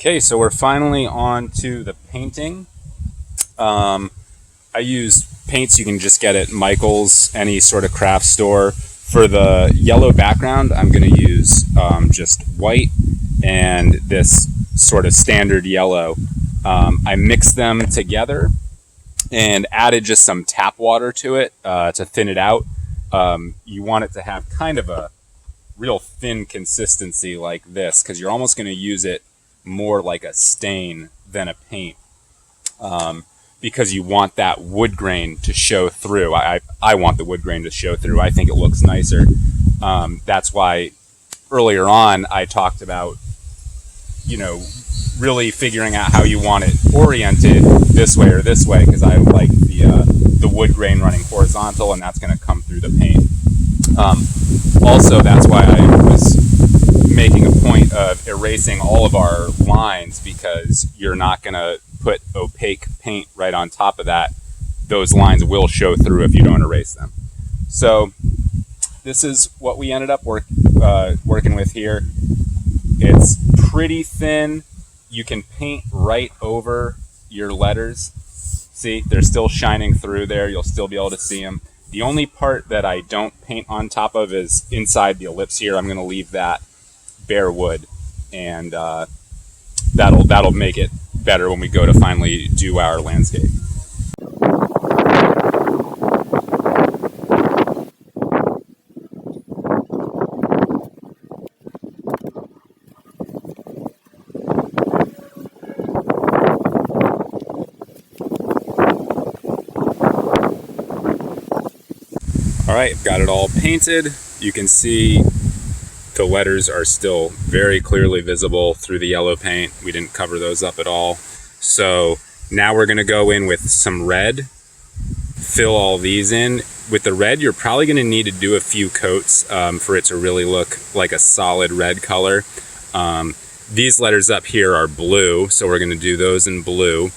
Okay, so we're finally on to the painting. I use paints you can just get at Michael's, any sort of craft store. For the yellow background, I'm going to use just white and this sort of standard yellow. I mixed them together and added just some tap water to it to thin it out. You want it to have kind of a real thin consistency like this because you're almost going to use it more like a stain than a paint, because you want that wood grain to show through. I want the wood grain to show through. I think it looks nicer. That's why earlier on I talked about, really figuring out how you want it oriented this way or this way, because I like the wood grain running horizontal, and that's going to come through the paint. Also, that's why I was making a point of erasing all of our lines, because you're not going to put opaque paint right on top of that. Those lines will show through if you don't erase them. So this is what we ended up working with here. It's pretty thin. You can paint right over your letters. See, they're still shining through there. You'll still be able to see them. The only part that I don't paint on top of is inside the ellipse here. I'm going to leave that bare wood, and that'll make it better when we go to finally do our landscape. All right, got it all painted. You can see the letters are still very clearly visible through the yellow paint. We didn't cover those up at all. So now we're going to go in with some red, fill all these in. With the red, you're probably going to need to do a few coats for it to really look like a solid red color. These letters up here are blue, so we're going to do those in blue.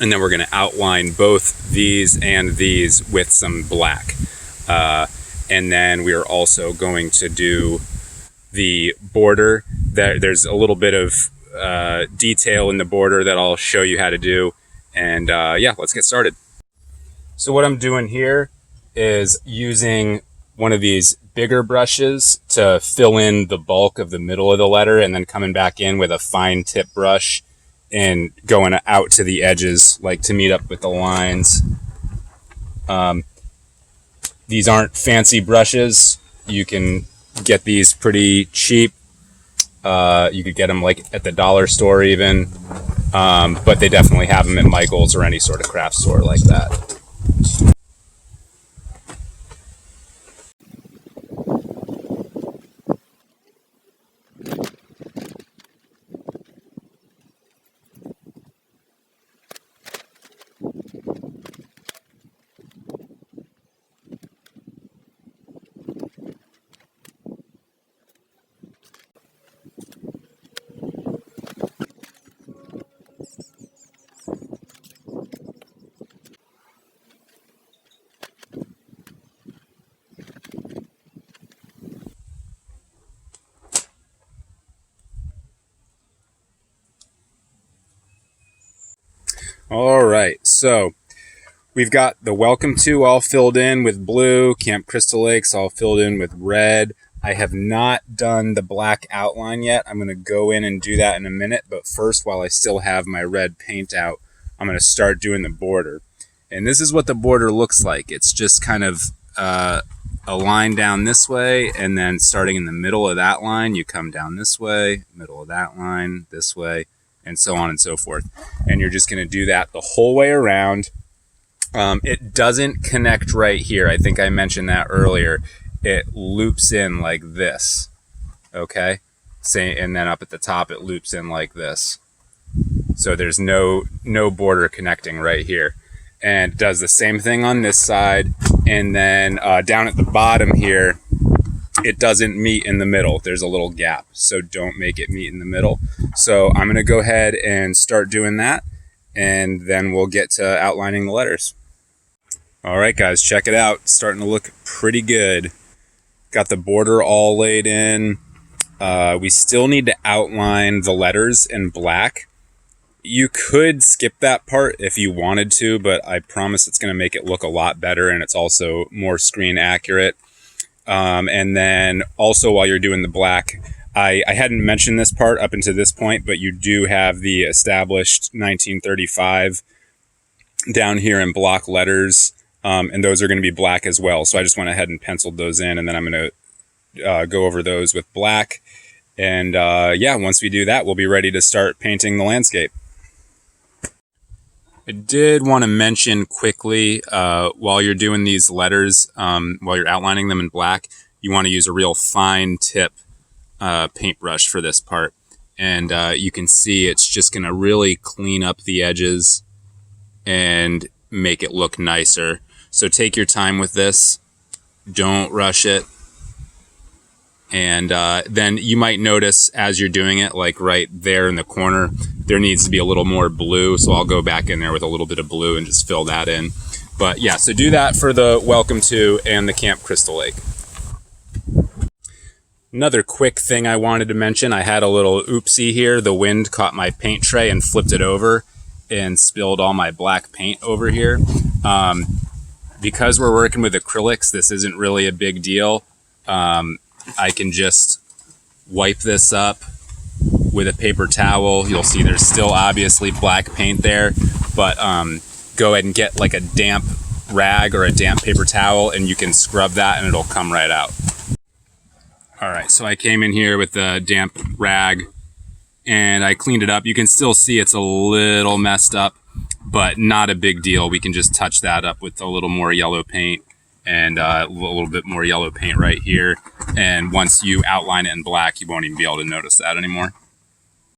And then we're going to outline both these and these with some black. And then we are also going to do the border. There's a little bit of detail in the border that I'll show you how to do. And yeah, let's get started. So what I'm doing here is using one of these bigger brushes to fill in the bulk of the middle of the letter, and then coming back in with a fine tip brush and going out to the edges, like to meet up with the lines. These aren't fancy brushes. You can get these pretty cheap. You could get them like at the dollar store even, but they definitely have them at Michael's or any sort of craft store like that. All right, so we've got the welcome to all filled in with blue, Camp Crystal Lakes all filled in with red. I have not done the black outline yet. I'm going to go in and do that in a minute, but first, while I still have my red paint out, I'm going to start doing the border. And this is what the border looks like. It's just kind of a line down this way, and then starting in the middle of that line, you come down this way, middle of that line, this way, and so on and so forth. And you're just going to do that the whole way around. It doesn't connect right here. I think I mentioned that earlier. It loops in like this, okay? And then up at the top, it loops in like this. So there's no border connecting right here. And it does the same thing on this side. And then down at the bottom here, it doesn't meet in the middle. There's a little gap, so don't make it meet in the middle. So I'm going to go ahead and start doing that, and then we'll get to outlining the letters. All right, guys, check it out. It's starting to look pretty good. Got the border all laid in. We still need to outline the letters in black. You could skip that part if you wanted to, but I promise it's going to make it look a lot better, and it's also more screen accurate. And then also while you're doing the black, I hadn't mentioned this part up until this point, but you do have the established 1935 down here in block letters, and those are going to be black as well. So I just went ahead and penciled those in, and then I'm going to go over those with black. And yeah, once we do that, we'll be ready to start painting the landscape. I did want to mention quickly, while you're doing these letters, while you're outlining them in black, you want to use a real fine tip paintbrush for this part. And you can see it's just going to really clean up the edges and make it look nicer. So take your time with this. Don't rush it. And then you might notice as you're doing it, like right there in the corner, there needs to be a little more blue. So I'll go back in there with a little bit of blue and just fill that in. But yeah, so do that for the Welcome to and the Camp Crystal Lake. Another quick thing I wanted to mention, I had a little oopsie here. The wind caught my paint tray and flipped it over and spilled all my black paint over here. Because we're working with acrylics, this isn't really a big deal. I can just wipe this up with a paper towel. You'll see there's still obviously black paint there, but go ahead and get like a damp rag or a damp paper towel and you can scrub that and it'll come right out. All right, so I came in here with the damp rag and I cleaned it up. You can still see it's a little messed up, but not a big deal. We can just touch that up with a little more yellow paint and a little bit more yellow paint right here. And once you outline it in black, you won't even be able to notice that anymore.